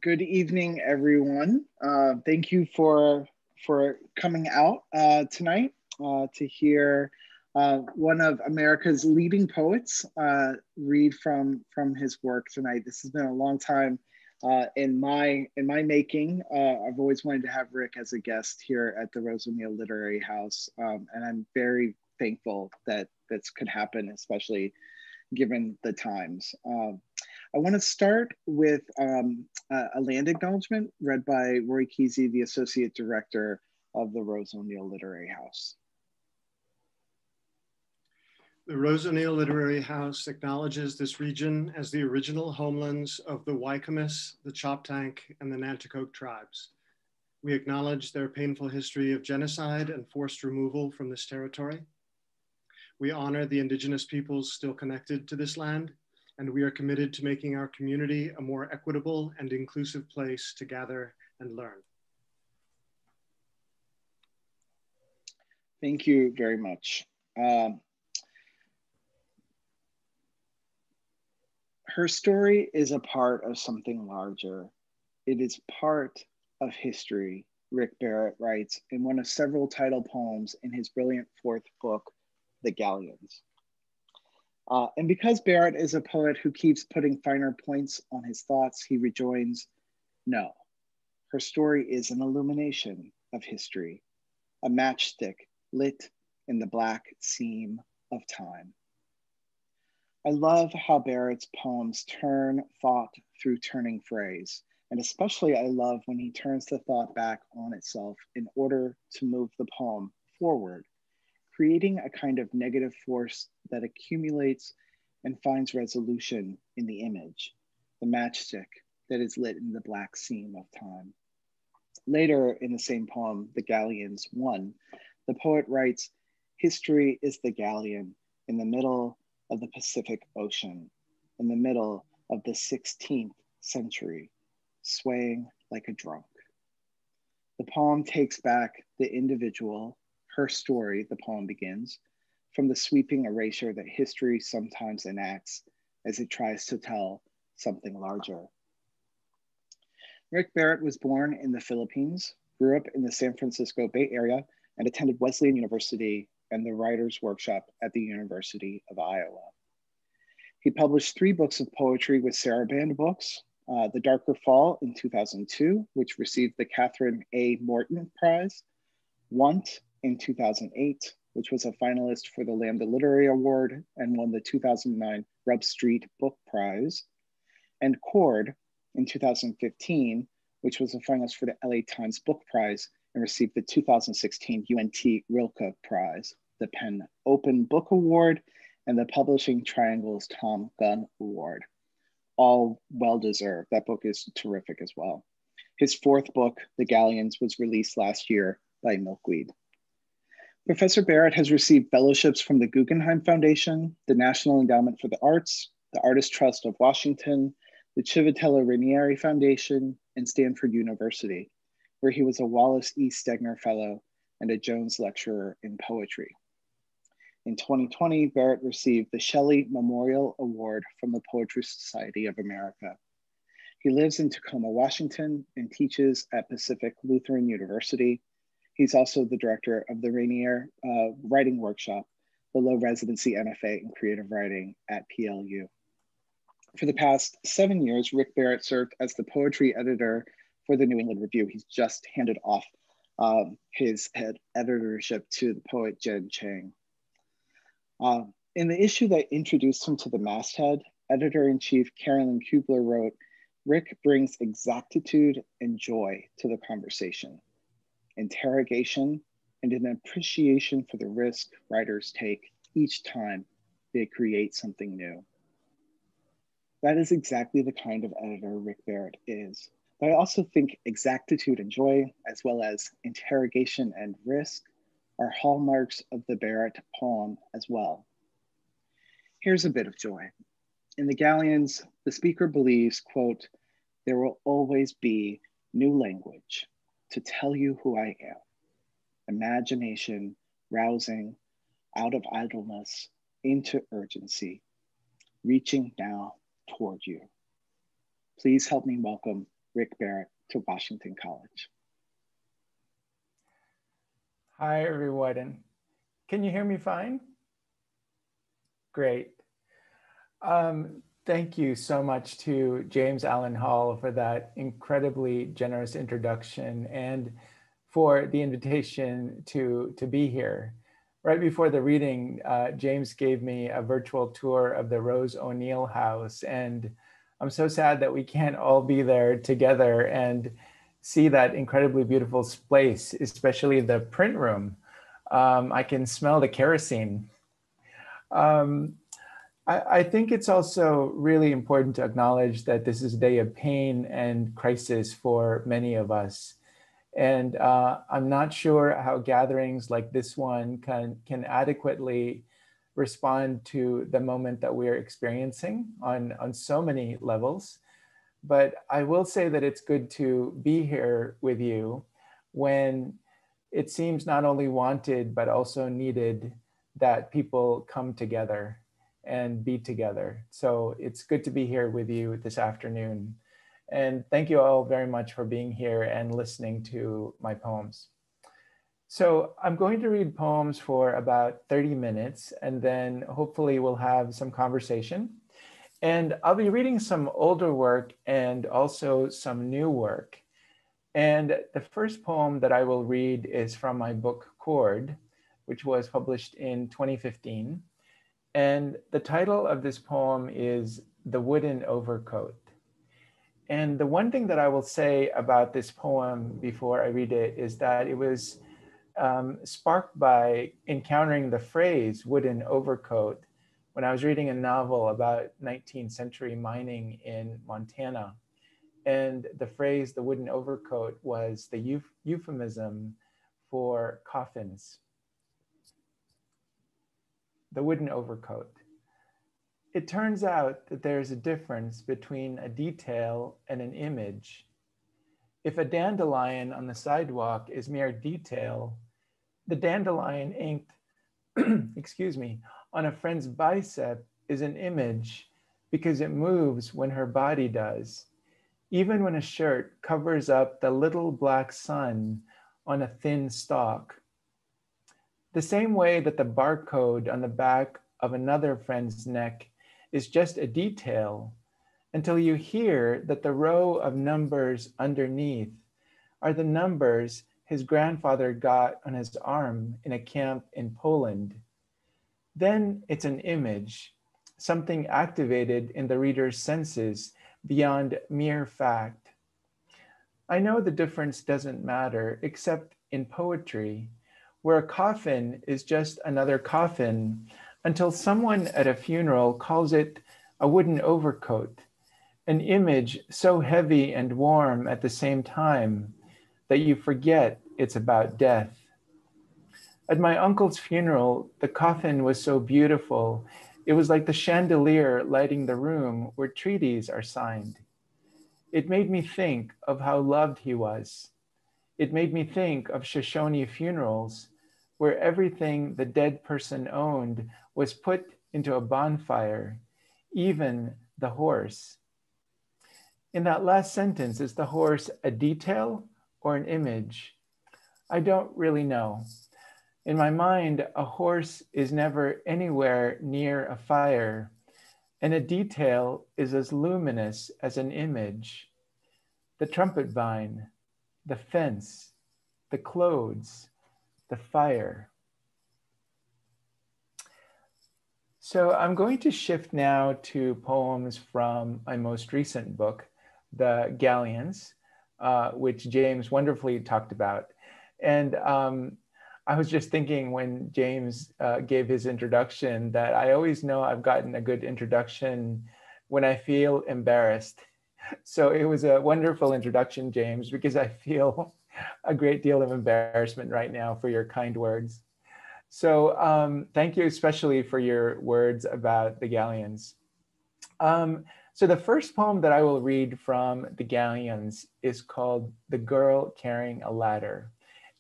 Good evening, everyone. Thank you for coming out tonight to hear one of America's leading poets read from his work tonight. This has been a long time in my making. I've always wanted to have Rick as a guest here at the Rose O'Neal Literary House, and I'm very thankful that this could happen, especially given the times. I want to start with a land acknowledgement read by Roy Kesey, the Associate Director of the Rose O'Neal Literary House. The Rose O'Neal Literary House acknowledges this region as the original homelands of the Wycomice, the Choptank, and the Nanticoke tribes. We acknowledge their painful history of genocide and forced removal from this territory. We honor the indigenous peoples still connected to this land, and we are committed to making our community a more equitable and inclusive place to gather and learn. Thank you very much. Her story is a part of something larger. It is part of history, Rick Barot writes in one of several title poems in his brilliant fourth book, The Galleons. And because Barot is a poet who keeps putting finer points on his thoughts, he rejoins, no, her story is an illumination of history, a matchstick lit in the black seam of time. I love how Barot's poems turn thought through turning phrase, and especially I love when he turns the thought back on itself in order to move the poem forward, creating a kind of negative force that accumulates and finds resolution in the image, the matchstick that is lit in the black seam of time. Later in the same poem, The Galleons 1, the poet writes, history is the galleon in the middle of the Pacific Ocean, in the middle of the 16th century, swaying like a drunk. The poem takes back the individual, her story, the poem begins, from the sweeping erasure that history sometimes enacts as it tries to tell something larger. Rick Barot was born in the Philippines, grew up in the San Francisco Bay Area, and attended Wesleyan University and the Writers' Workshop at the University of Iowa. He published 3 books of poetry with Sarabande Books, The Darker Fall in 2002, which received the Catherine A. Morton Prize, Want in 2008, which was a finalist for the Lambda Literary Award and won the 2009 Rub Street Book Prize, and Cord in 2015, which was a finalist for the LA Times Book Prize and received the 2016 UNT Rilke Prize, the Penn Open Book Award, and the Publishing Triangle's Tom Gunn Award. All well-deserved. That book is terrific as well. His 4th book, The Galleons, was released last year by Milkweed. Professor Barot has received fellowships from the Guggenheim Foundation, the National Endowment for the Arts, the Artist Trust of Washington, the Civitella Ranieri Foundation, and Stanford University, where he was a Wallace E. Stegner Fellow and a Jones Lecturer in Poetry. In 2020, Barot received the Shelley Memorial Award from the Poetry Society of America. He lives in Tacoma, Washington, and teaches at Pacific Lutheran University. He's also the director of the Rainier Writing Workshop, the low residency MFA in creative writing at PLU. For the past 7 years, Rick Barot served as the poetry editor for the New England Review. He's just handed off his head editorship to the poet Jen Chang. In the issue that introduced him to the masthead, editor-in-chief Carolyn Kubler wrote, Rick brings exactitude and joy to the conversation, interrogation, and an appreciation for the risk writers take each time they create something new. That is exactly the kind of editor Rick Barrett is. But I also think exactitude and joy, as well as interrogation and risk, are hallmarks of the Barrett poem as well. Here's a bit of joy. In the Galleons, the speaker believes, quote, "There will always be new language to tell you who I am. Imagination rousing out of idleness into urgency, reaching now toward you." Please help me welcome Rick Barrett to Washington College. Hi, everyone. Can you hear me fine? Great. Thank you so much to James Allen Hall for that incredibly generous introduction and for the invitation to be here. Right before the reading, James gave me a virtual tour of the Rose O'Neill house, and I'm so sad that we can't all be there together and see that incredibly beautiful place, especially the print room. I can smell the kerosene. I think it's also really important to acknowledge that this is a day of pain and crisis for many of us. And I'm not sure how gatherings like this one can adequately respond to the moment that we're experiencing on so many levels. But I will say that it's good to be here with you when it seems not only wanted, but also needed that people come together and be together. So it's good to be here with you this afternoon. And thank you all very much for being here and listening to my poems. So I'm going to read poems for about 30 minutes, and then hopefully we'll have some conversation. And I'll be reading some older work and also some new work. And the first poem that I will read is from my book, Chord, which was published in 2015. And the title of this poem is The Wooden Overcoat. And the one thing that I will say about this poem before I read it is that it was sparked by encountering the phrase wooden overcoat when I was reading a novel about 19th century mining in Montana. And the phrase, the wooden overcoat, was the euphemism for coffins. The wooden overcoat. It turns out that there's a difference between a detail and an image. If a dandelion on the sidewalk is mere detail, the dandelion inked, excuse me, on a friend's bicep is an image because it moves when her body does, even when a shirt covers up the little black sun on a thin stalk. The same way that the barcode on the back of another friend's neck is just a detail until you hear that the row of numbers underneath are the numbers his grandfather got on his arm in a camp in Poland. Then it's an image, something activated in the reader's senses beyond mere fact. I know the difference doesn't matter except in poetry, where a coffin is just another coffin until someone at a funeral calls it a wooden overcoat, an image so heavy and warm at the same time that you forget it's about death. At my uncle's funeral, the coffin was so beautiful, it was like the chandelier lighting the room where treaties are signed. It made me think of how loved he was. It made me think of Shoshone funerals, where everything the dead person owned was put into a bonfire, even the horse. In that last sentence, is the horse a detail or an image? I don't really know. In my mind, a horse is never anywhere near a fire, and a detail is as luminous as an image. The trumpet vine, the fence, the clothes, the fire. So I'm going to shift now to poems from my most recent book, The Galleons, which James wonderfully talked about. And I was just thinking when James gave his introduction that I always know I've gotten a good introduction when I feel embarrassed. So it was a wonderful introduction, James, because I feel a great deal of embarrassment right now for your kind words. So thank you especially for your words about the Galleons. So the first poem that I will read from the Galleons is called The Girl Carrying a Ladder.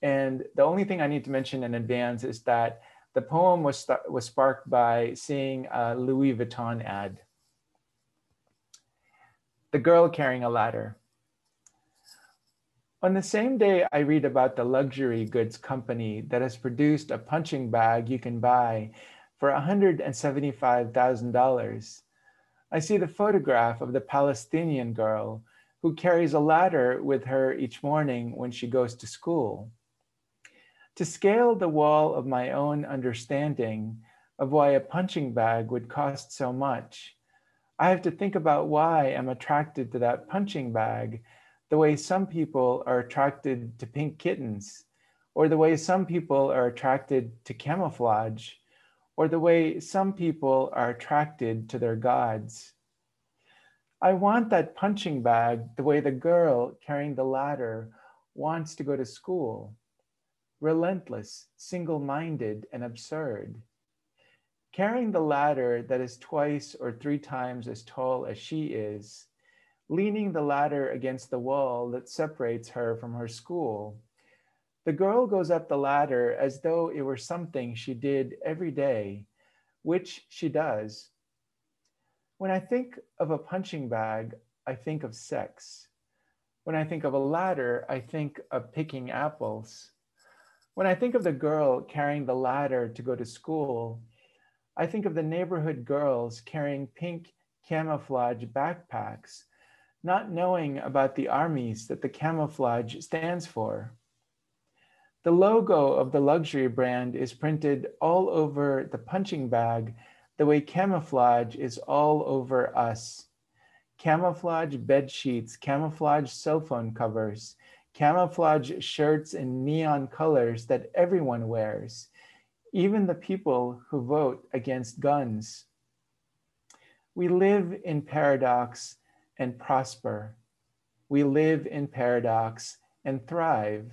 And the only thing I need to mention in advance is that the poem was sparked by seeing a Louis Vuitton ad. The Girl Carrying a Ladder. On the same day I read about the luxury goods company that has produced a punching bag you can buy for $175,000, I see the photograph of the Palestinian girl who carries a ladder with her each morning when she goes to school. To scale the wall of my own understanding of why a punching bag would cost so much, I have to think about why I'm attracted to that punching bag the way some people are attracted to pink kittens, or the way some people are attracted to camouflage, or the way some people are attracted to their gods. I want that punching bag the way the girl carrying the ladder wants to go to school. Relentless, single-minded, and absurd. Carrying the ladder that is twice or 3 times as tall as she is, leaning the ladder against the wall that separates her from her school. The girl goes up the ladder as though it were something she did every day, which she does. When I think of a punching bag, I think of sex. When I think of a ladder, I think of picking apples. When I think of the girl carrying the ladder to go to school, I think of the neighborhood girls carrying pink camouflage backpacks, not knowing about the armies that the camouflage stands for. The logo of the luxury brand is printed all over the punching bag the way camouflage is all over us. Camouflage bed sheets, camouflage cell phone covers, camouflage shirts in neon colors that everyone wears, even the people who vote against guns. We live in paradox and prosper. We live in paradox and thrive.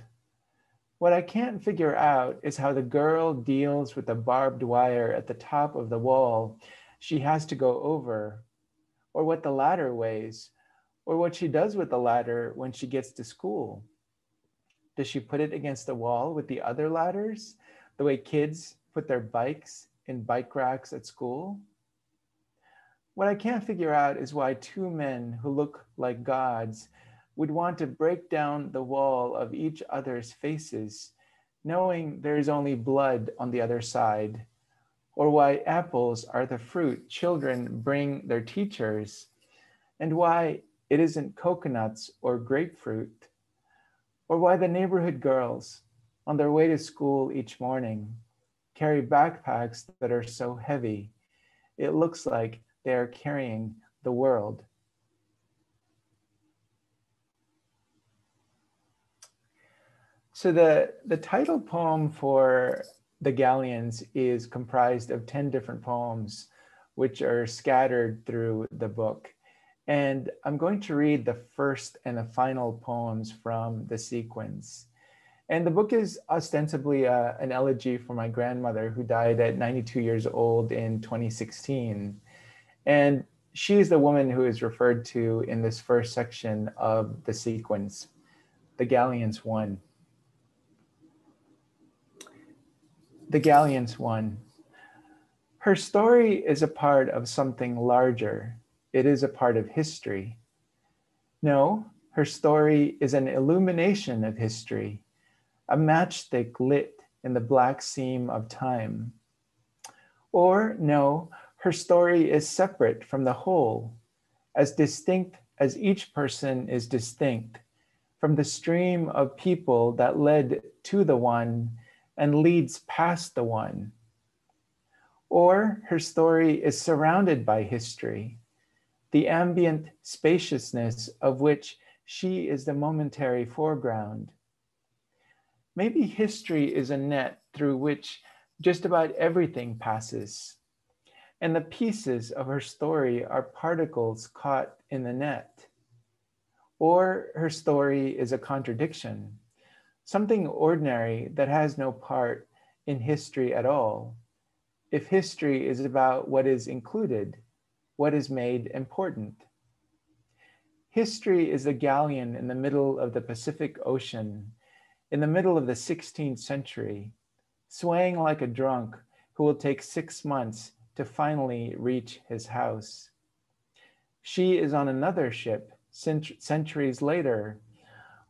What I can't figure out is how the girl deals with the barbed wire at the top of the wall she has to go over, or what the ladder weighs, or what she does with the ladder when she gets to school. Does she put it against the wall with the other ladders, the way kids put their bikes in bike racks at school? What I can't figure out is why 2 men who look like gods would want to break down the wall of each other's faces, knowing there is only blood on the other side, or why apples are the fruit children bring their teachers, and why it isn't coconuts or grapefruit, or why the neighborhood girls on their way to school each morning carry backpacks that are so heavy, it looks like they are carrying the world. So the title poem for the Galleons is comprised of 10 different poems, which are scattered through the book. And I'm going to read the first and the final poems from the sequence. And the book is ostensibly an elegy for my grandmother, who died at 92 years old in 2016. And she is the woman who is referred to in this first section of the sequence, the Galleons 1. The Galleons 1. Her story is a part of something larger. It is a part of history. No, her story is an illumination of history, a matchstick lit in the black seam of time. Or no, her story is separate from the whole, as distinct as each person is distinct from the stream of people that led to the one and leads past the one. Or her story is surrounded by history, the ambient spaciousness of which she is the momentary foreground. Maybe history is a net through which just about everything passes, and the pieces of her story are particles caught in the net. Or her story is a contradiction, something ordinary that has no part in history at all, if history is about what is included, what is made important. History is the galleon in the middle of the Pacific Ocean, in the middle of the 16th century, swaying like a drunk who will take 6 months to finally reach his house. She is on another ship centuries later,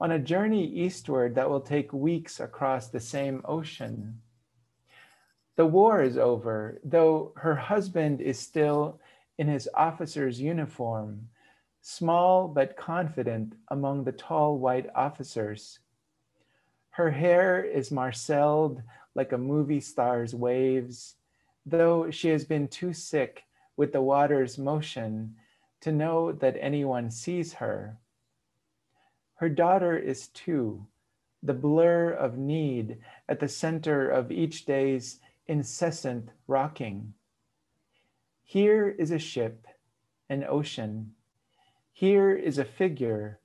on a journey eastward that will take weeks across the same ocean. The war is over, though her husband is still in his officer's uniform, small but confident among the tall white officers. Her hair is marcelled like a movie star's waves, though she has been too sick with the water's motion to know that anyone sees her. Her daughter is 2, the blur of need at the center of each day's incessant rocking. Here is a ship, an ocean. Here is a figure,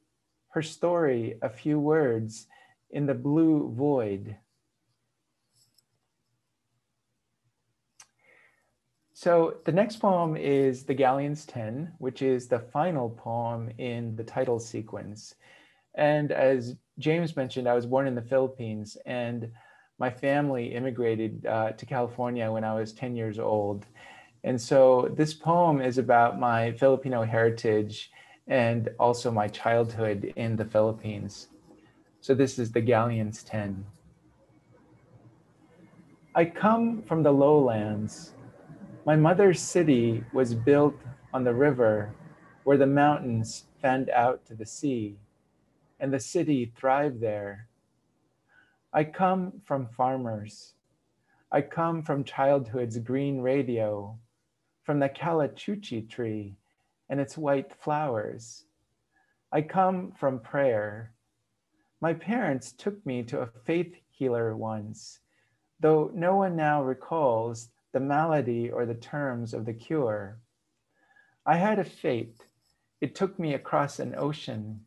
her story, a few words in the blue void. So the next poem is the Galleons 10, which is the final poem in the title sequence. And as James mentioned, I was born in the Philippines, and my family immigrated to California when I was 10 years old. And so this poem is about my Filipino heritage and also my childhood in the Philippines. So this is the Galleons 10. I come from the lowlands. My mother's city was built on the river where the mountains fanned out to the sea, and the city thrived there. I come from farmers. I come from childhood's green radio, from the calachuchi tree and its white flowers. I come from prayer. My parents took me to a faith healer once, though no one now recalls the malady or the terms of the cure. I had a fate. It took me across an ocean.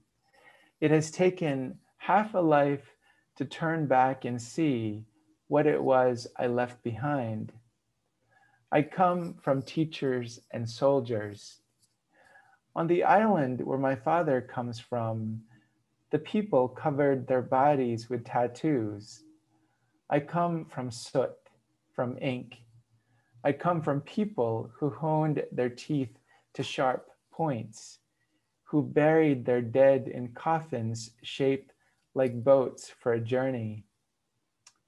It has taken half a life to turn back and see what it was I left behind. I come from teachers and soldiers. On the island where my father comes from, the people covered their bodies with tattoos. I come from soot, from ink. I come from people who honed their teeth to sharp points, who buried their dead in coffins shaped like boats for a journey.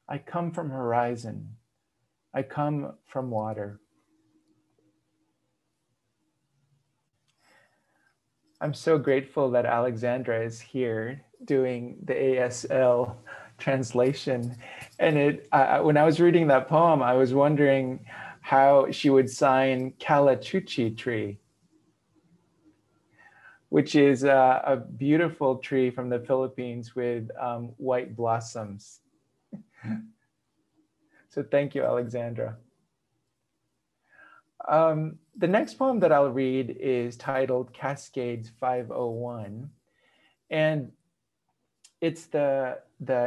I come from horizon. I come from water. I'm so grateful that Alexandra is here doing the ASL translation. And when I was reading that poem, I was wondering how she would sign calachuchi tree, which is a beautiful tree from the Philippines with white blossoms. So thank you, Alexandra. The next poem that I'll read is titled Cascades 501. And it's the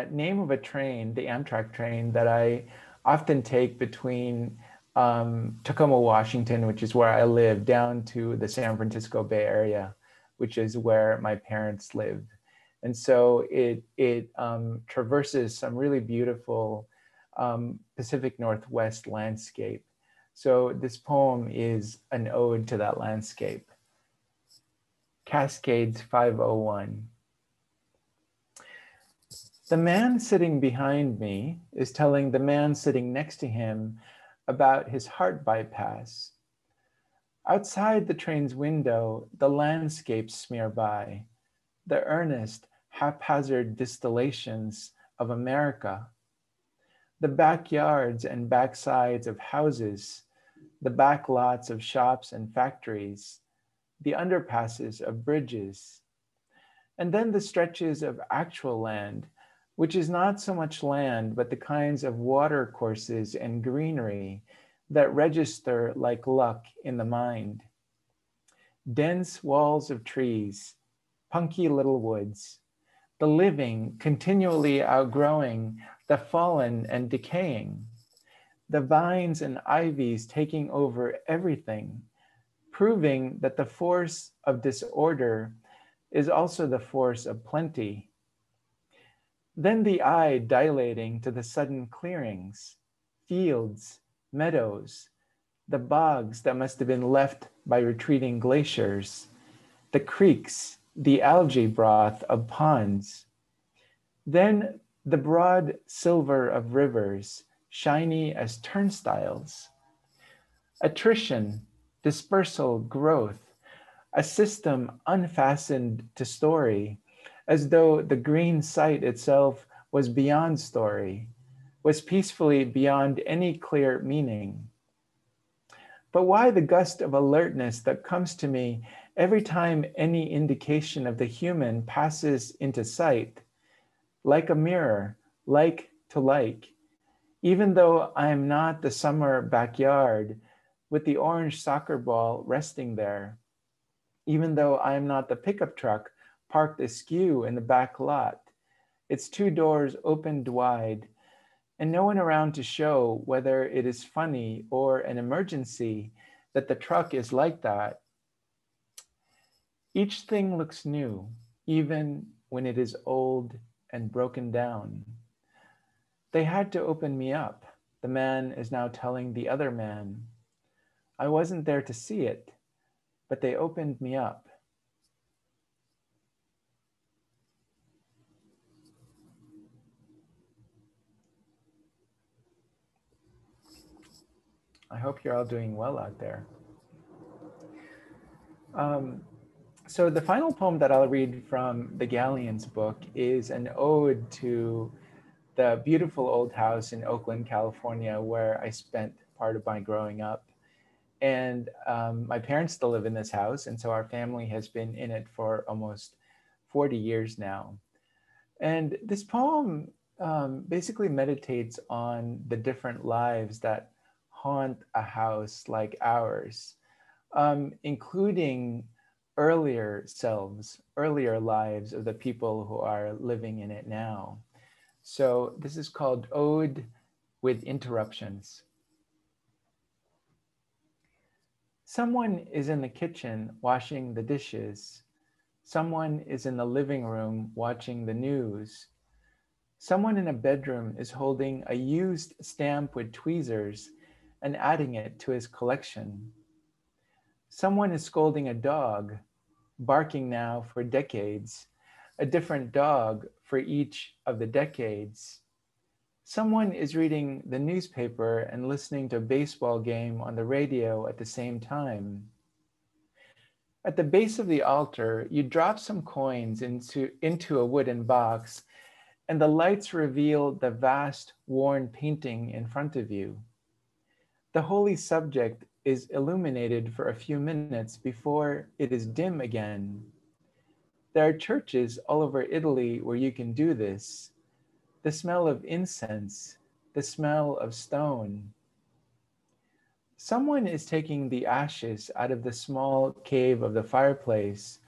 name of a train, the Amtrak train, that I often take between Tacoma, Washington, which is where I live, down to the San Francisco Bay Area, which is where my parents live. And so it traverses some really beautiful Pacific Northwest landscape. So this poem is an ode to that landscape. Cascades 501. The man sitting behind me is telling the man sitting next to him about his heart bypass. Outside the train's window, the landscapes smear by, the earnest, haphazard distillations of America, the backyards and backsides of houses, the back lots of shops and factories, the underpasses of bridges, and then the stretches of actual land which is not so much land, but the kinds of water courses and greenery that register like luck in the mind. Dense walls of trees, punky little woods, the living continually outgrowing the fallen and decaying, the vines and ivies taking over everything, proving that the force of disorder is also the force of plenty. Then the eye dilating to the sudden clearings, fields, meadows, the bogs that must have been left by retreating glaciers, the creeks, the algae broth of ponds. Then the broad silver of rivers, shiny as turnstiles. Attrition, dispersal, growth, a system unfastened to story, as though the green site itself was beyond story, was peacefully beyond any clear meaning. But why the gust of alertness that comes to me every time any indication of the human passes into sight, like a mirror, like to like, even though I am not the summer backyard with the orange soccer ball resting there, even though I am not the pickup truck parked askew in the back lot, its two doors opened wide, and no one around to show whether it is funny or an emergency that the truck is like that. Each thing looks new, even when it is old and broken down. They had to open me up, the man is now telling the other man. I wasn't there to see it, but they opened me up. I hope you're all doing well out there. So the final poem that I'll read from the Galleons book is an ode to the beautiful old house in Oakland, California, where I spent part of my growing up. And my parents still live in this house, and so our family has been in it for almost 40 years now. And this poem basically meditates on the different lives that haunt a house like ours, including earlier selves, earlier lives of the people who are living in it now. So this is called Ode with Interruptions. Someone is in the kitchen washing the dishes. Someone is in the living room watching the news. Someone in a bedroom is holding a used stamp with tweezers and adding it to his collection. Someone is scolding a dog, barking now for decades, a different dog for each of the decades. Someone is reading the newspaper and listening to a baseball game on the radio at the same time. At the base of the altar, you drop some coins into a wooden box, and the lights reveal the vast, worn painting in front of you. The holy subject is illuminated for a few minutes before it is dim again. There are churches all over Italy where you can do this. The smell of incense, the smell of stone. Someone is taking the ashes out of the small cave of the fireplace,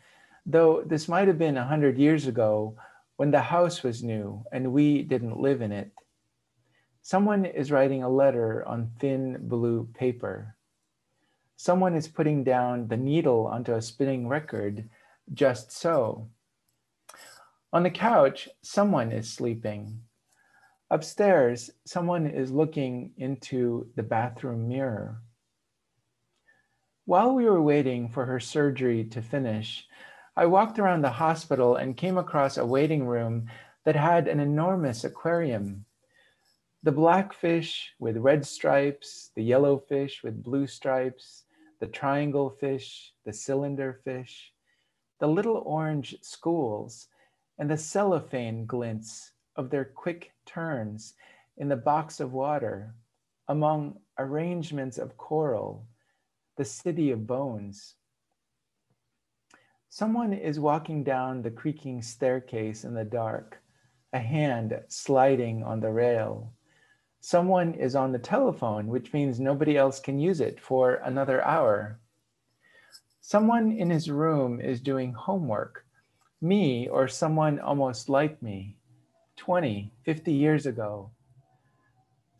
though this might have been 100 years ago when the house was new and we didn't live in it. Someone is writing a letter on thin blue paper. Someone is putting down the needle onto a spinning record, just so. On the couch, someone is sleeping. Upstairs, someone is looking into the bathroom mirror. While we were waiting for her surgery to finish, I walked around the hospital and came across a waiting room that had an enormous aquarium. The black fish with red stripes, the yellow fish with blue stripes, the triangle fish, the cylinder fish, the little orange schools, and the cellophane glints of their quick turns in the box of water among arrangements of coral, the city of bones. Someone is walking down the creaking staircase in the dark, a hand sliding on the rail. Someone is on the telephone, which means nobody else can use it for another hour. Someone in his room is doing homework, me or someone almost like me, 20, 50 years ago.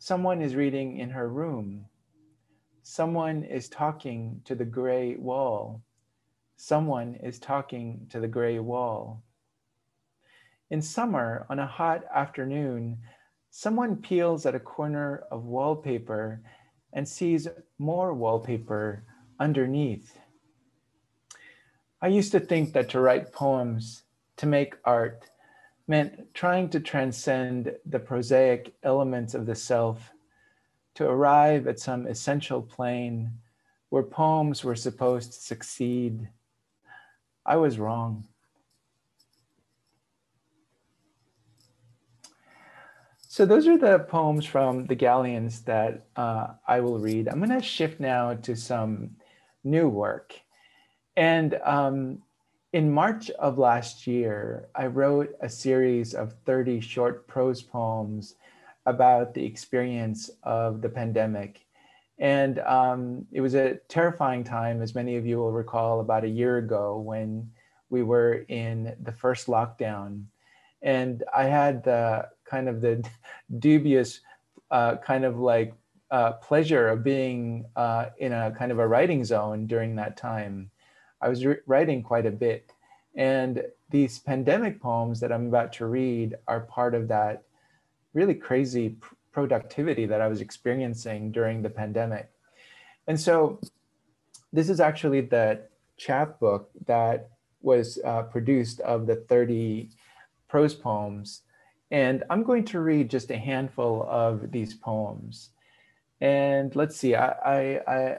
Someone is reading in her room. Someone is talking to the gray wall. Someone is talking to the gray wall. In summer, on a hot afternoon, someone peels at a corner of wallpaper and sees more wallpaper underneath. I used to think that to write poems, to make art, meant trying to transcend the prosaic elements of the self, to arrive at some essential plane where poems were supposed to succeed. I was wrong. So those are the poems from the Galleons that I will read. I'm going to shift now to some new work. And in March of last year, I wrote a series of 30 short prose poems about the experience of the pandemic. And it was a terrifying time, as many of you will recall, about a year ago when we were in the first lockdown. And I had the kind of the dubious pleasure of being in a kind of a writing zone during that time. I was writing quite a bit. And these pandemic poems that I'm about to read are part of that really crazy productivity that I was experiencing during the pandemic. And so this is actually the chapbook that was produced of the 30 prose poems. And I'm going to read just a handful of these poems. And let's see, I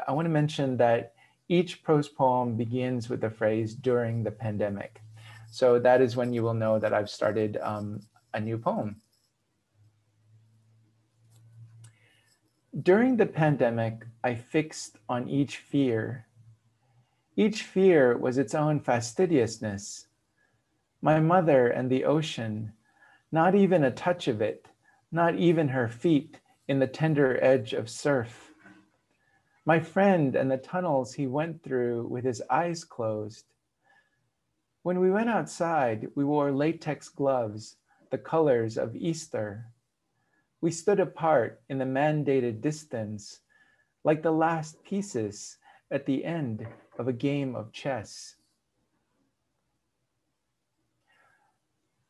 want to mention that each prose poem begins with the phrase "during the pandemic." So that is when you will know that I've started a new poem. During the pandemic, I fixed on each fear. Each fear was its own fastidiousness. My mother and the ocean, not even a touch of it, not even her feet in the tender edge of surf. My friend and the tunnels he went through with his eyes closed. When we went outside, we wore latex gloves, the colors of Easter. We stood apart in the mandated distance, like the last pieces at the end of a game of chess.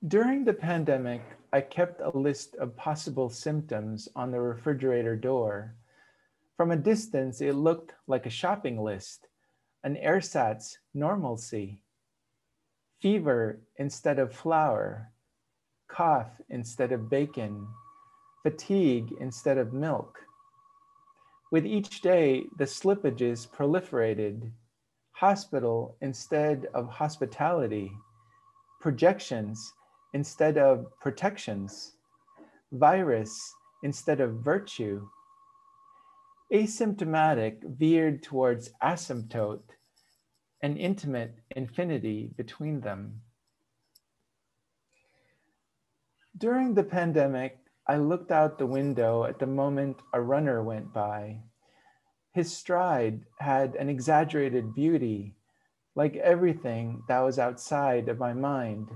During the pandemic, I kept a list of possible symptoms on the refrigerator door. From a distance, it looked like a shopping list, an ersatz normalcy. Fever instead of flour, cough instead of bacon, fatigue instead of milk. With each day, the slippages proliferated. Hospital instead of hospitality, projections instead of protections, virus instead of virtue. Asymptomatic veered towards asymptote, an intimate infinity between them. During the pandemic, I looked out the window at the moment a runner went by. His stride had an exaggerated beauty, like everything that was outside of my mind.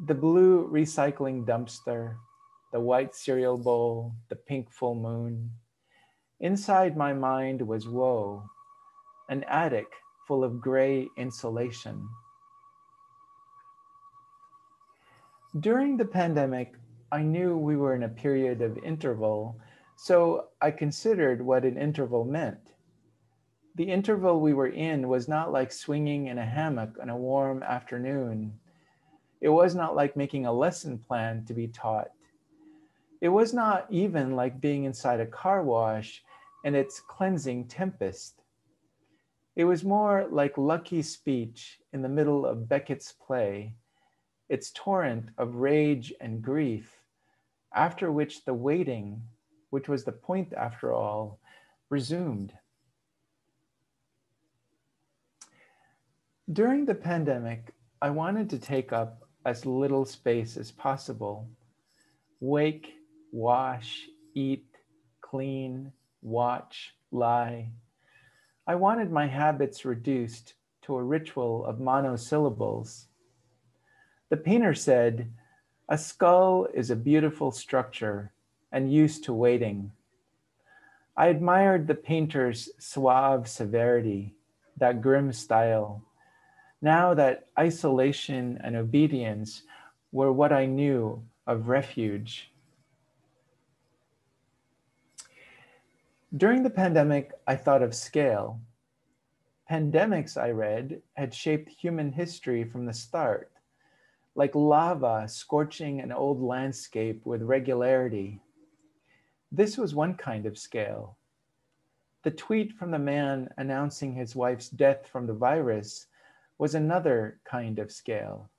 The blue recycling dumpster, the white cereal bowl, the pink full moon. Inside my mind was woe, an attic full of gray insulation. During the pandemic, I knew we were in a period of interval, so I considered what an interval meant. The interval we were in was not like swinging in a hammock on a warm afternoon. It was not like making a lesson plan to be taught. It was not even like being inside a car wash and its cleansing tempest. It was more like lucky speech in the middle of Beckett's play, its torrent of rage and grief, after which the waiting, which was the point after all, resumed. During the pandemic, I wanted to take up as little space as possible. Wake, wash, eat, clean, watch, lie. I wanted my habits reduced to a ritual of monosyllables. The painter said, "A skull is a beautiful structure and used to waiting." I admired the painter's suave severity, that grim style. Now that isolation and obedience were what I knew of refuge. During the pandemic, I thought of scale. Pandemics, I read, had shaped human history from the start, like lava scorching an old landscape with regularity. This was one kind of scale. The tweet from the man announcing his wife's death from the virus was another kind of scale.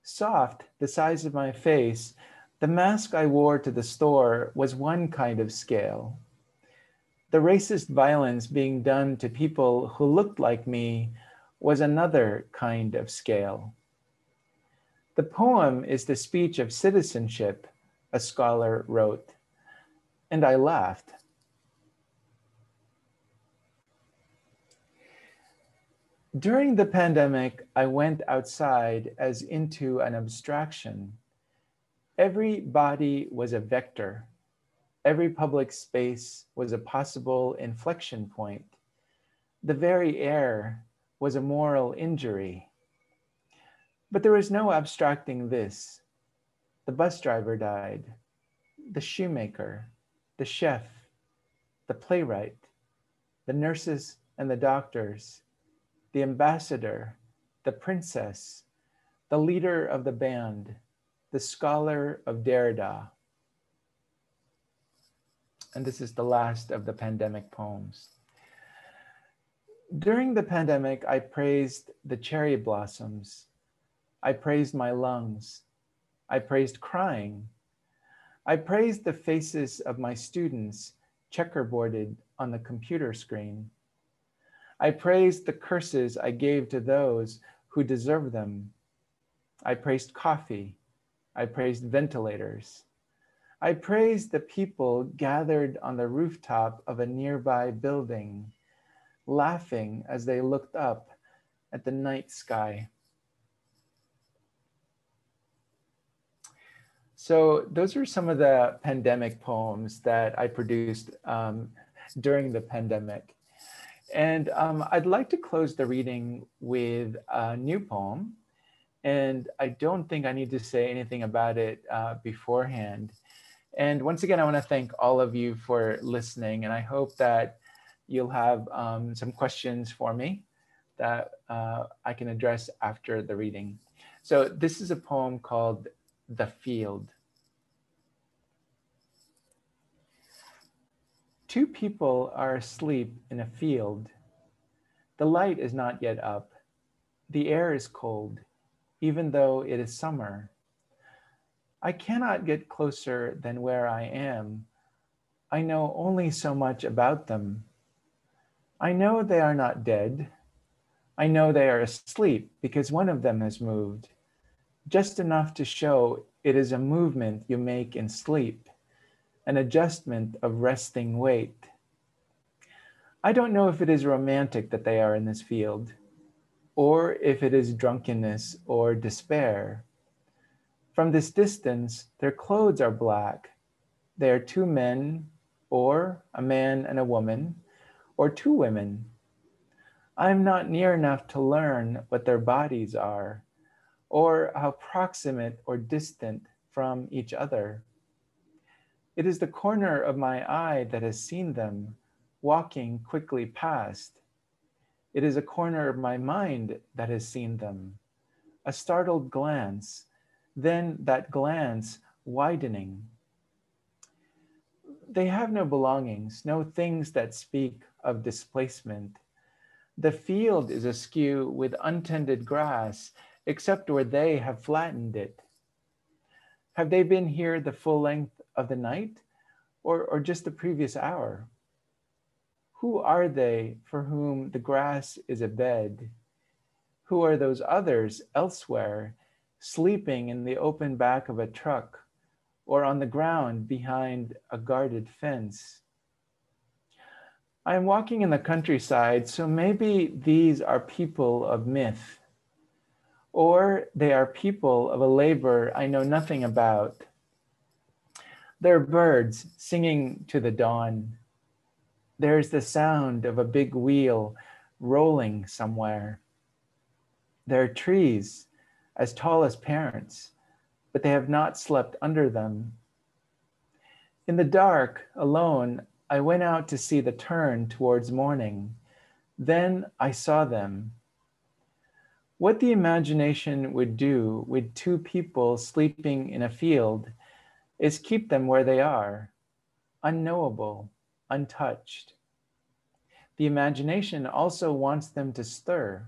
Soft, the size of my face, the mask I wore to the store was one kind of scale. The racist violence being done to people who looked like me was another kind of scale. The poem is the speech of citizenship, a scholar wrote, and I laughed. During the pandemic, I went outside as into an abstraction. Every body was a vector. Every public space was a possible inflection point. The very air was a moral injury. But there was no abstracting this. The bus driver died, the shoemaker, the chef, the playwright, the nurses and the doctors, the ambassador, the princess, the leader of the band, the scholar of Derrida. And this is the last of the pandemic poems. During the pandemic, I praised the cherry blossoms. I praised my lungs. I praised crying. I praised the faces of my students checkerboarded on the computer screen. I praised the curses I gave to those who deserve them. I praised coffee. I praised ventilators. I praised the people gathered on the rooftop of a nearby building, laughing as they looked up at the night sky. So those are some of the pandemic poems that I produced during the pandemic. And I'd like to close the reading with a new poem. And I don't think I need to say anything about it beforehand. And once again, I want to thank all of you for listening. And I hope that you'll have some questions for me that I can address after the reading. So this is a poem called "The Field." Two people are asleep in a field. The light is not yet up. The air is cold, even though it is summer. I cannot get closer than where I am. I know only so much about them. I know they are not dead. I know they are asleep because one of them has moved, just enough to show it is a movement you make in sleep, an adjustment of resting weight. I don't know if it is romantic that they are in this field, or if it is drunkenness or despair. From this distance, their clothes are black. They are two men, or a man and a woman, or two women. I am not near enough to learn what their bodies are, or how proximate or distant from each other. It is the corner of my eye that has seen them, walking quickly past. It is a corner of my mind that has seen them, a startled glance, then that glance widening. They have no belongings, no things that speak of displacement. The field is askew with untended grass, except where they have flattened it. Have they been here the full length of the night, or just the previous hour? Who are they for whom the grass is a bed? Who are those others elsewhere sleeping in the open back of a truck or on the ground behind a guarded fence. I am walking in the countryside, so maybe these are people of myth, or they are people of a labor I know nothing about. They're birds singing to the dawn. There's the sound of a big wheel rolling somewhere. There are trees as tall as parents, but they have not slept under them. In the dark, alone, I went out to see the turn towards morning. Then I saw them. What the imagination would do with two people sleeping in a field is keep them where they are, unknowable, untouched. The imagination also wants them to stir,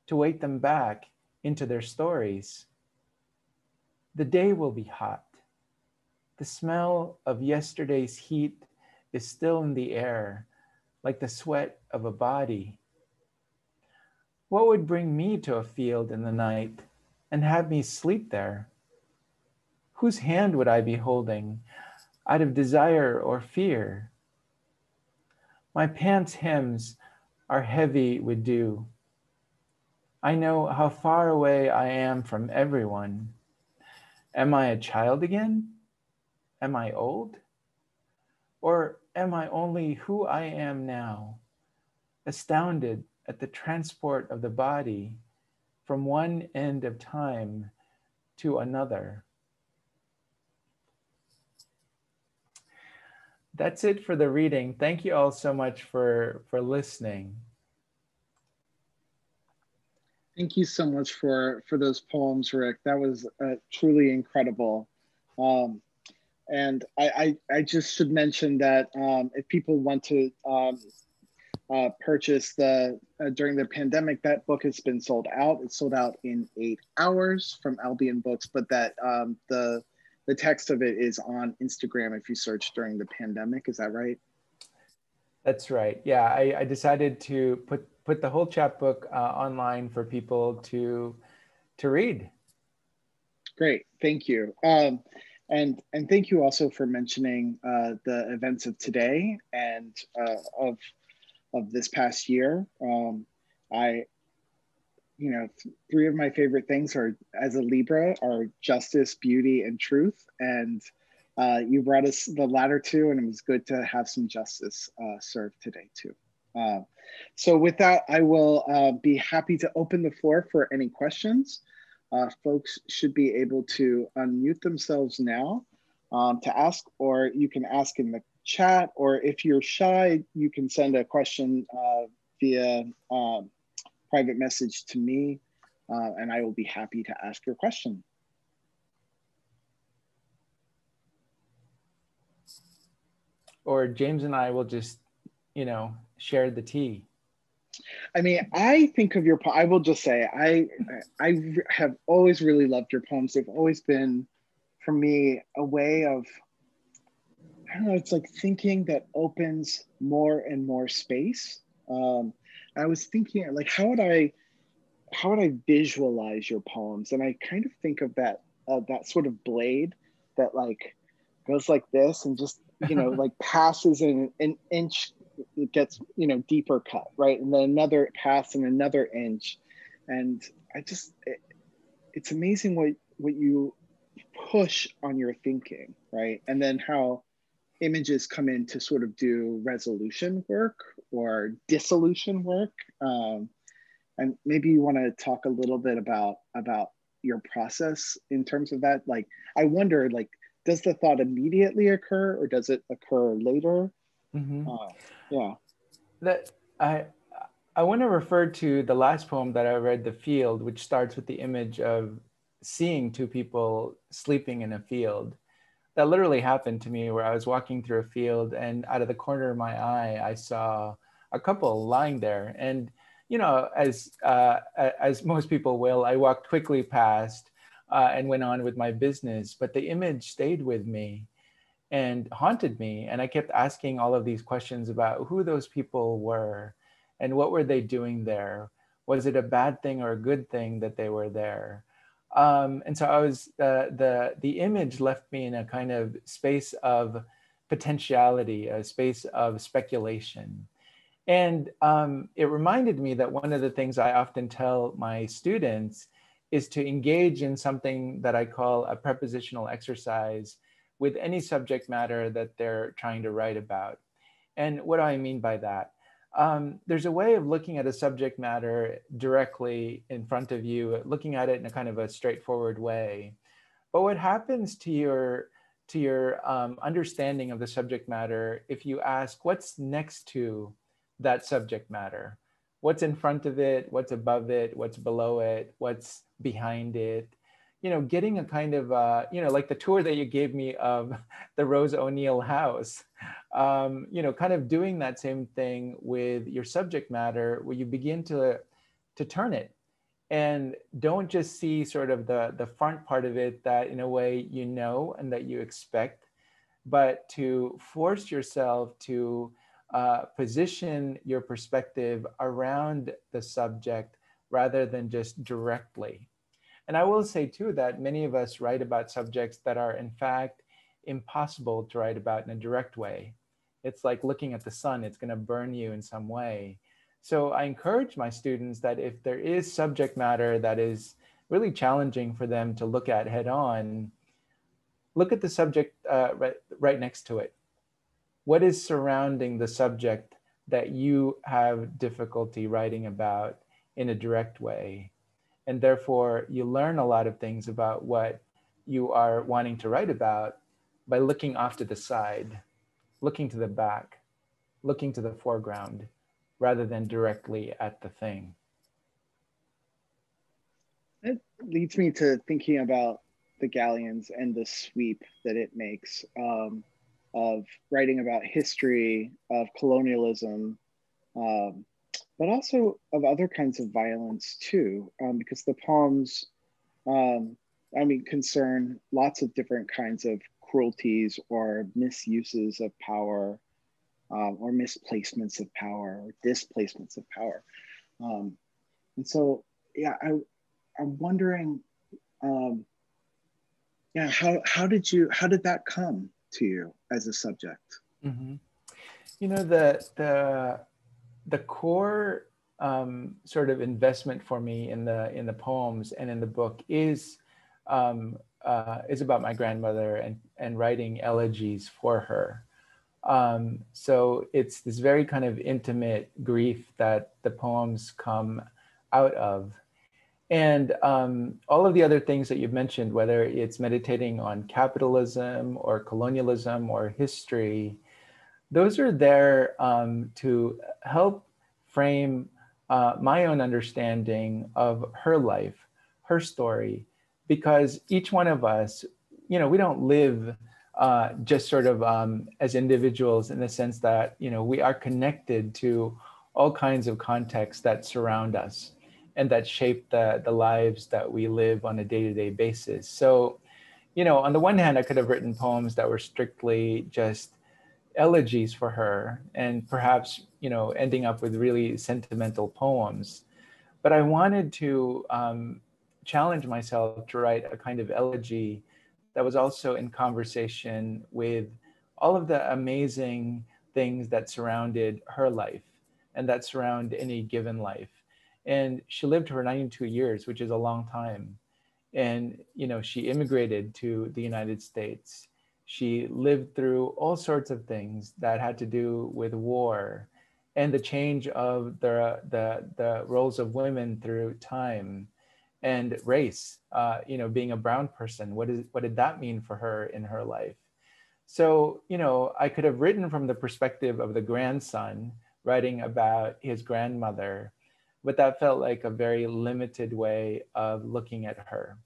to wake them back into their stories. The day will be hot. The smell of yesterday's heat is still in the air, like the sweat of a body. What would bring me to a field in the night and have me sleep there? Whose hand would I be holding, out of desire or fear? My pants' hems are heavy with dew. I know how far away I am from everyone. Am I a child again? Am I old? Or am I only who I am now, astounded at the transport of the body from one end of time to another? That's it for the reading. Thank you all so much for listening. Thank you so much for those poems, Rick. That was truly incredible. And I just should mention that if people want to purchase during the pandemic, that book has been sold out. It's sold out in 8 hours from Albion Books, but that the text of it is on Instagram if you search during the pandemic. Is that right? That's right. Yeah, I decided to put the whole chapbook online for people to read. Great, thank you. And thank you also for mentioning the events of today and of this past year. Three of my favorite things are, as a Libra, are justice, beauty, and truth. And you brought us the latter two, and it was good to have some justice served today too. So with that, I will be happy to open the floor for any questions. Folks should be able to unmute themselves now to ask, or you can ask in the chat, or if you're shy, you can send a question via private message to me, and I will be happy to ask your question. Or James and I will just, share the tea. I mean, I think of I will just say, I have always really loved your poems. They've always been, for me, a way of, I don't know, it's like thinking that opens more and more space. I was thinking, like, how would I visualize your poems? And I kind of think of that sort of blade that like goes like this and just, like passes in an inch, it gets, deeper cut, right? And then another pass and another inch. And it's amazing what you push on your thinking, right? And then how images come in to sort of do resolution work or dissolution work. And maybe you want to talk a little bit about your process in terms of that. Like, I wonder, like, does the thought immediately occur or does it occur later? Mm-hmm. Yeah. That I want to refer to the last poem that I read, The Field, which starts with the image of seeing two people sleeping in a field. That literally happened to me, where I was walking through a field and out of the corner of my eye, I saw a couple lying there. And, as most people will, I walked quickly past and went on with my business, but the image stayed with me and haunted me. And I kept asking all of these questions about who those people were and what were they doing there? Was it a bad thing or a good thing that they were there? And so I was, the image left me in a kind of space of potentiality, a space of speculation. And it reminded me that one of the things I often tell my students is to engage in something that I call a prepositional exercise with any subject matter that they're trying to write about. And what do I mean by that? There's a way of looking at a subject matter directly in front of you, looking at it in a kind of a straightforward way. But what happens to your understanding of the subject matter if you ask what's next to that subject matter? What's in front of it? What's above it? What's below it? What's behind it? You know, getting a kind of, you know, like the tour that you gave me of the Rose O'Neill house, you know, kind of doing that same thing with your subject matter where you begin to turn it and don't just see sort of the front part of it that in a way you know and that you expect, but to force yourself to position your perspective around the subject rather than just directly. And I will say too that many of us write about subjects that are in fact impossible to write about in a direct way. It's like looking at the sun, it's going to burn you in some way. So I encourage my students that if there is subject matter that is really challenging for them to look at head on, look at the subject right next to it. What is surrounding the subject that you have difficulty writing about in a direct way? And therefore, you learn a lot of things about what you are wanting to write about by looking off to the side, looking to the back, looking to the foreground, rather than directly at the thing. It leads me to thinking about the Galleons and the sweep that it makes of writing about history, of colonialism, but also of other kinds of violence too, because the poems, concern lots of different kinds of cruelties or misuses of power, or misplacements of power, or displacements of power. And so, yeah, I'm wondering, how did that come to you as a subject? Mm-hmm. You know, the core sort of investment for me in the poems and in the book is about my grandmother and writing elegies for her. So it's this very kind of intimate grief that the poems come out of. And all of the other things that you've mentioned, whether it's meditating on capitalism or colonialism or history, those are there to help frame my own understanding of her life, her story, because each one of us, you know, we don't live just sort of as individuals in the sense that, you know, we are connected to all kinds of contexts that surround us and that shape the lives that we live on a day-to-day basis. So, you know, on the one hand, I could have written poems that were strictly just elegies for her and perhaps, you know, ending up with really sentimental poems. But I wanted to challenge myself to write a kind of elegy that was also in conversation with all of the amazing things that surrounded her life and that surround any given life. And she lived for 92 years, which is a long time. And, you know, she immigrated to the United States. She lived through all sorts of things that had to do with war and the change of the roles of women through time and race, you know, being a brown person. What did that mean for her in her life? So, you know, I could have written from the perspective of the grandson, writing about his grandmother, but that felt like a very limited way of looking at her.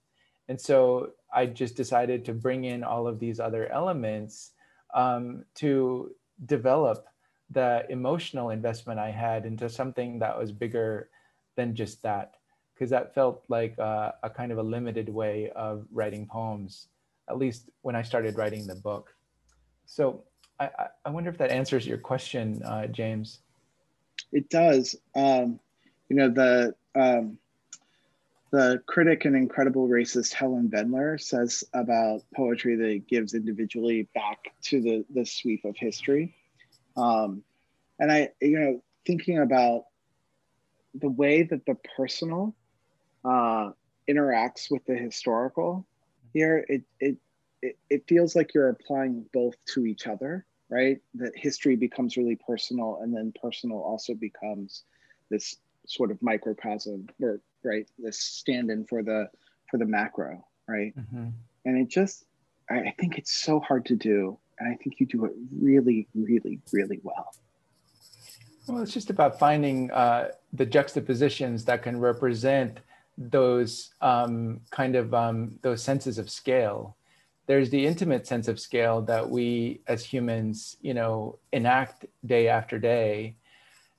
And so I just decided to bring in all of these other elements to develop the emotional investment I had into something that was bigger than just that, because that felt like a kind of a limited way of writing poems, at least when I started writing the book. So I wonder if that answers your question, James. It does. You know, the the critic and incredible racist Helen Bendler says about poetry that it gives individually back to the sweep of history. And I, thinking about the way that the personal interacts with the historical here, it feels like you're applying both to each other, right? That history becomes really personal, and then personal also becomes this sort of microcosm, or right, this stand-in for the macro, right? Mm-hmm. And it just, I think it's so hard to do, and I think you do it really, really, really well. Well, it's just about finding the juxtapositions that can represent those those senses of scale. There's the intimate sense of scale that we as humans, enact day after day.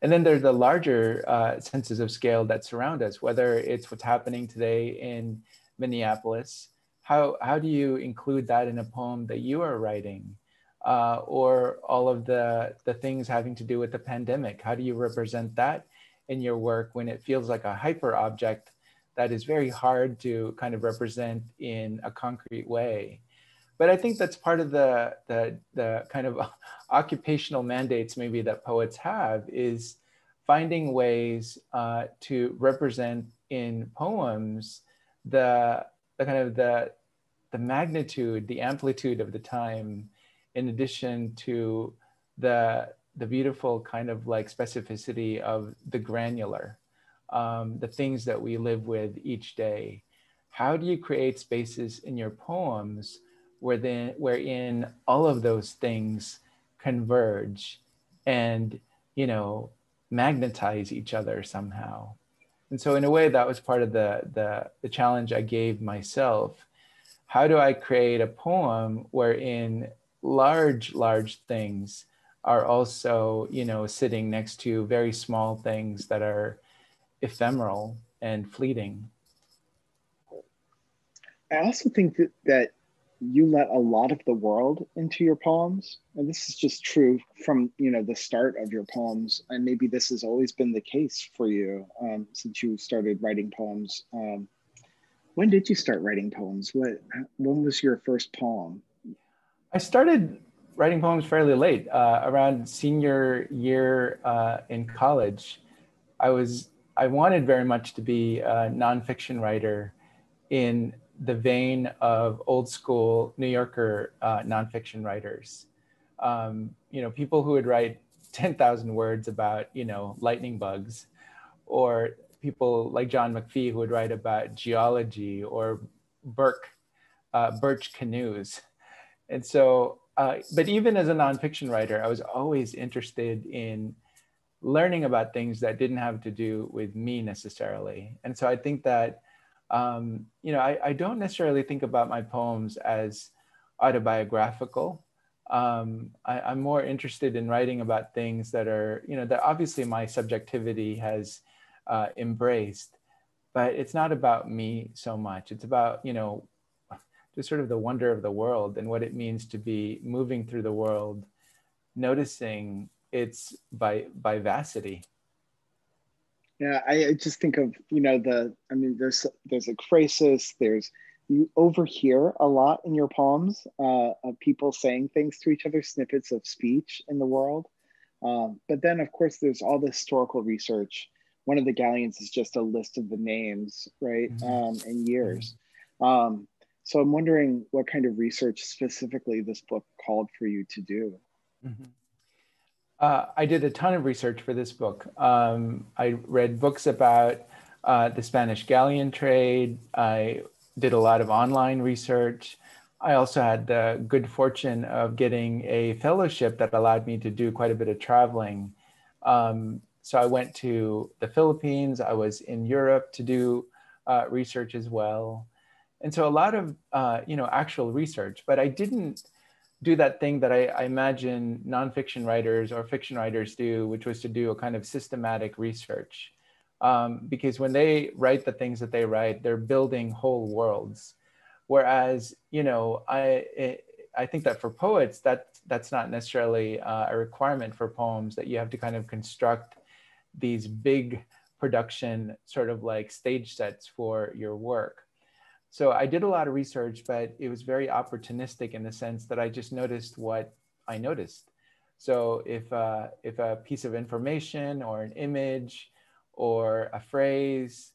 And then there's the larger senses of scale that surround us, whether it's what's happening today in Minneapolis. How do you include that in a poem that you are writing? Or all of the things having to do with the pandemic? How do you represent that in your work when it feels like a hyper object that is very hard to kind of represent in a concrete way? But I think that's part of the kind of occupational mandates maybe that poets have, is finding ways to represent in poems the magnitude, the amplitude of the time, in addition to the beautiful kind of like specificity of the granular, the things that we live with each day. How do you create spaces in your poems wherein all of those things converge and, magnetize each other somehow? And so in a way, that was part of the challenge I gave myself. How do I create a poem wherein large things are also, sitting next to very small things that are ephemeral and fleeting? I also think that you let a lot of the world into your poems, and this is just true from the start of your poems, and maybe this has always been the case for you since you started writing poems. When did you start writing poems? When was your first poem? I started writing poems fairly late, around senior year in college. I wanted very much to be a nonfiction writer in the vein of old school New Yorker nonfiction writers. People who would write 10,000 words about, lightning bugs, or people like John McPhee who would write about geology, or birch canoes. And so, but even as a nonfiction writer, I was always interested in learning about things that didn't have to do with me necessarily. And so I think that, I don't necessarily think about my poems as autobiographical. I'm more interested in writing about things that are, that obviously my subjectivity has embraced, but it's not about me so much. It's about, just sort of the wonder of the world and what it means to be moving through the world, noticing its vivacity. Yeah, I just think of, there's a crisis, you overhear a lot in your poems of people saying things to each other, snippets of speech in the world. But then, of course, there's all the historical research. One of the Galleons is just a list of the names, right, and years. So I'm wondering what kind of research specifically this book called for you to do. Mm-hmm. I did a ton of research for this book. I read books about the Spanish galleon trade. I did a lot of online research. I also had the good fortune of getting a fellowship that allowed me to do quite a bit of traveling. So I went to the Philippines. I was in Europe to do research as well. And so a lot of, actual research, but I didn't do that thing that I imagine nonfiction writers or fiction writers do, which was to do a kind of systematic research. Because when they write the things that they write, they're building whole worlds. Whereas, I think that for poets, that's not necessarily a requirement for poems, that you have to kind of construct these big production sort of like stage sets for your work. So I did a lot of research, but it was very opportunistic in the sense that I just noticed what I noticed. So if a piece of information or an image or a phrase,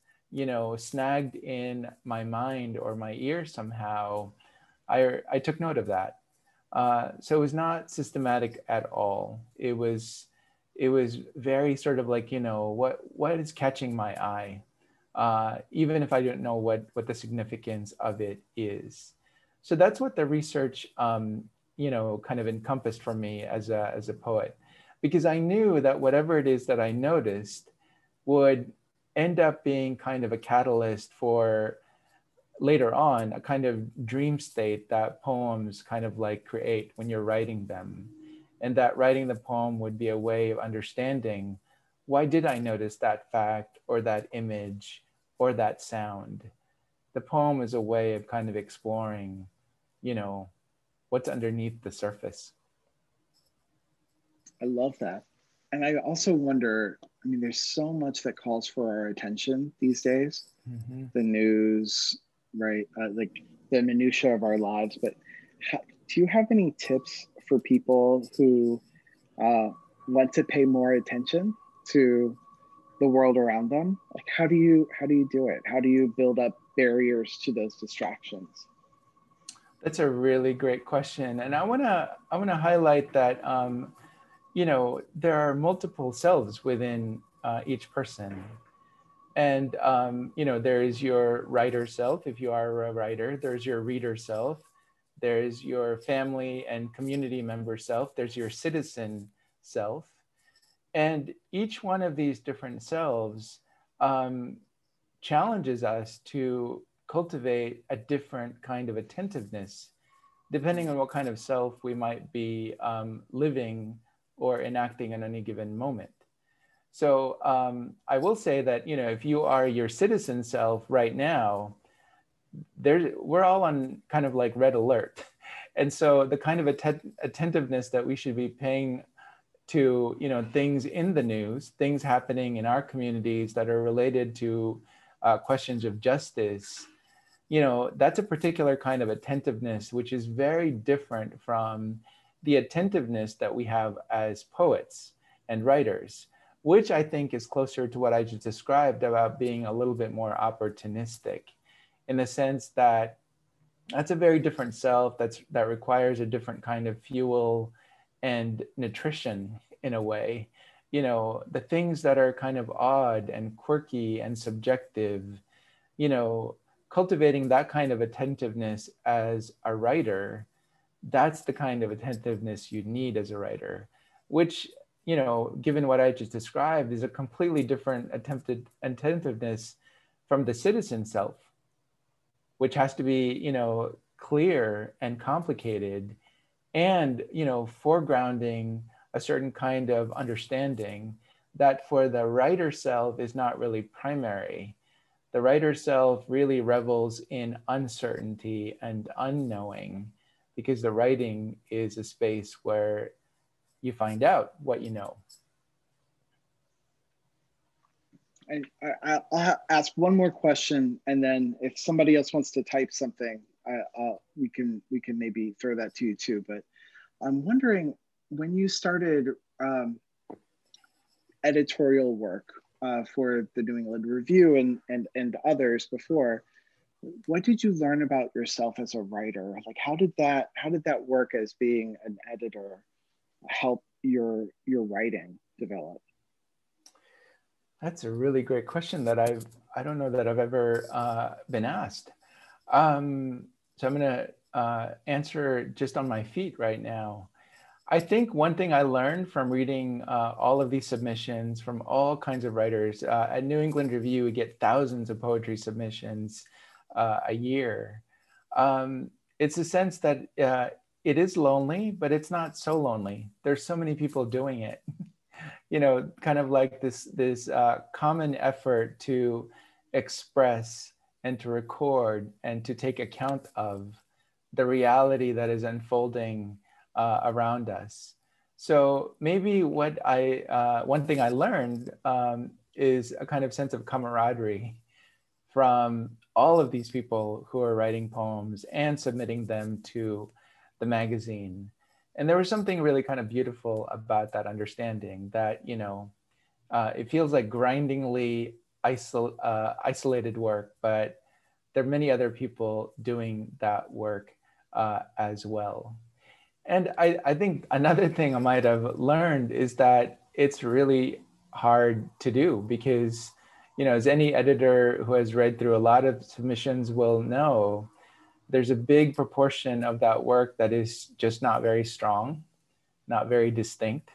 snagged in my mind or my ear somehow, I took note of that. So it was not systematic at all. It was very sort of like, what is catching my eye, even if I don't know what the significance of it is. So that's what the research, kind of encompassed for me as a poet, because I knew that whatever it is that I noticed would end up being kind of a catalyst for later on a kind of dream state that poems kind of like create when you're writing them. And that writing the poem would be a way of understanding, why did I notice that fact or that image or that sound? The poem is a way of kind of exploring, what's underneath the surface. I love that. And I also wonder, there's so much that calls for our attention these days. Mm-hmm. The news, right? Like the minutia of our lives. But do you have any tips for people who want to pay more attention to the world around them? Like, how do you do it? How do you build up barriers to those distractions? That's a really great question. And I wanna highlight that, there are multiple selves within each person. And, there is your writer self, if you are a writer. There's your reader self. There's your family and community member self. There's your citizen self. And each one of these different selves challenges us to cultivate a different kind of attentiveness, depending on what kind of self we might be living or enacting in any given moment. So I will say that, if you are your citizen self right now, we're all on kind of like red alert. And so the kind of attentiveness that we should be paying to, things in the news, things happening in our communities that are related to questions of justice, that's a particular kind of attentiveness, which is very different from the attentiveness that we have as poets and writers, which I think is closer to what I just described about being a little bit more opportunistic, in the sense that that's a very different self that requires a different kind of fuel and nutrition in a way. The things that are kind of odd and quirky and subjective, cultivating that kind of attentiveness as a writer, that's the kind of attentiveness you need as a writer, which, given what I just described, is a completely different attentiveness from the citizen self, which has to be, clear and complicated and, foregrounding a certain kind of understanding that for the writer self is not really primary. The writer self really revels in uncertainty and unknowing, because the writing is a space where you find out what you know. I'll ask one more question, and then if somebody else wants to type something, we can maybe throw that to you too. But I'm wondering, when you started editorial work for the New England Review and others before, what did you learn about yourself as a writer? Like, how did that work as being an editor help your writing develop? That's a really great question that I don't know that I've ever been asked. So I'm going to answer just on my feet right now. I think one thing I learned from reading all of these submissions from all kinds of writers, at New England Review, we get thousands of poetry submissions a year. It's a sense that it is lonely, but it's not so lonely. There's so many people doing it. Kind of like this common effort to express and to record and to take account of the reality that is unfolding around us. So maybe one thing I learned is a kind of sense of camaraderie from all of these people who are writing poems and submitting them to the magazine. And there was something really kind of beautiful about that understanding that, you know, it feels like grindingly isolated work, but there are many other people doing that work as well. And I think another thing I might have learned is that it's really hard to do because, you know, as any editor who has read through a lot of submissions will know, there's a big proportion of that work that is just not very strong, not very distinct.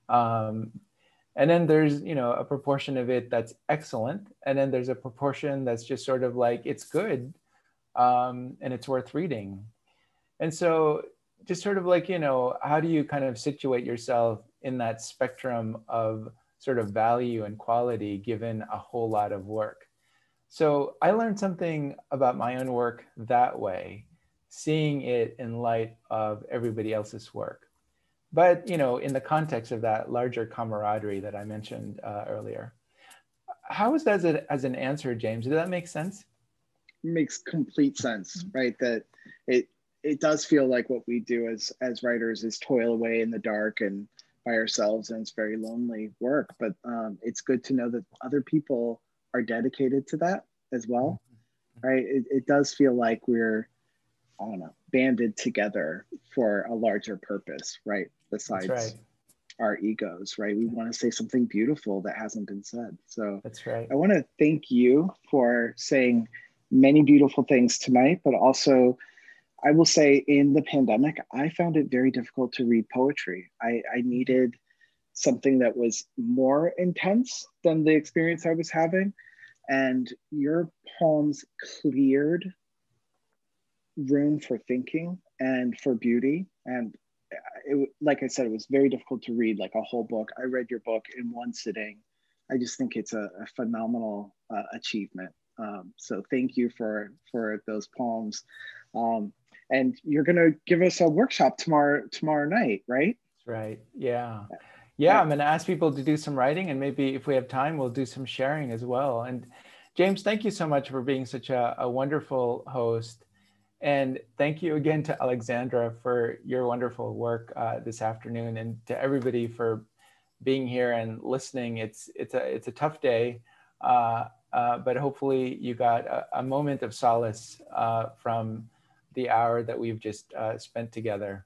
And then there's, you know, a proportion of it that's excellent. And then there's a proportion that's just sort of like, it's good and it's worth reading. And so just sort of like, you know, how do you kind of situate yourself in that spectrum of sort of value and quality given a whole lot of work? So I learned something about my own work that way, seeing it in light of everybody else's work. But, you know, in the context of that larger camaraderie that I mentioned earlier. How is that as an answer, James? Did that make sense? It makes complete sense, right? That it does feel like what we do as writers is toil away in the dark and by ourselves, and it's very lonely work. But it's good to know that other people are dedicated to that as well, right? It does feel like we're, I don't know, banded together for a larger purpose, right? Besides our egos, right? We want to say something beautiful that hasn't been said. So that's right. I want to thank you for saying many beautiful things tonight, but also I will say in the pandemic, I found it very difficult to read poetry. I needed something that was more intense than the experience I was having. And your poems cleared room for thinking and for beauty. And like I said, it was very difficult to read like a whole book. I read your book in one sitting. I just think it's a phenomenal achievement. So thank you for those poems. And you're gonna give us a workshop tomorrow night, right? Right, yeah. Yeah, I'm gonna ask people to do some writing, and maybe if we have time, we'll do some sharing as well. And James, thank you so much for being such a wonderful host. And thank you again to Alexandra for your wonderful work this afternoon, and to everybody for being here and listening. It's a tough day, but hopefully you got a moment of solace from the hour that we've just spent together.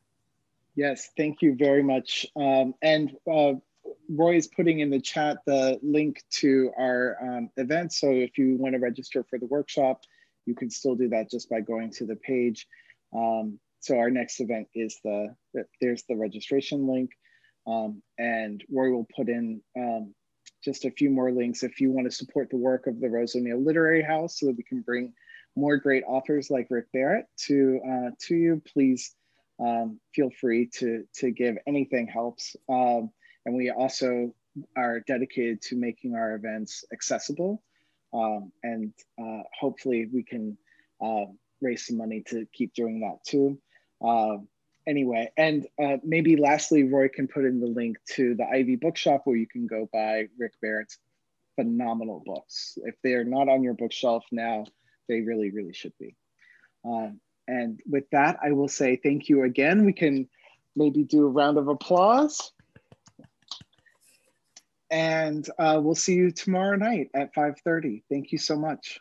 Yes, thank you very much. And Roy is putting in the chat the link to our event. So if you want to register for the workshop, you can still do that just by going to the page. So our next event is there's the registration link. And Roy will put in just a few more links if you want to support the work of the Rose O'Neill Literary House so that we can bring more great authors like Rick Barrett to you. Please feel free to give. Anything helps. And we also are dedicated to making our events accessible. And hopefully we can raise some money to keep doing that too. Anyway, and maybe lastly, Roy can put in the link to the Ivy Bookshop where you can go buy Rick Barrett's phenomenal books. If they are not on your bookshelf now, they really, really should be. And with that, I will say thank you again. We can maybe do a round of applause. And we'll see you tomorrow night at 5:30. Thank you so much.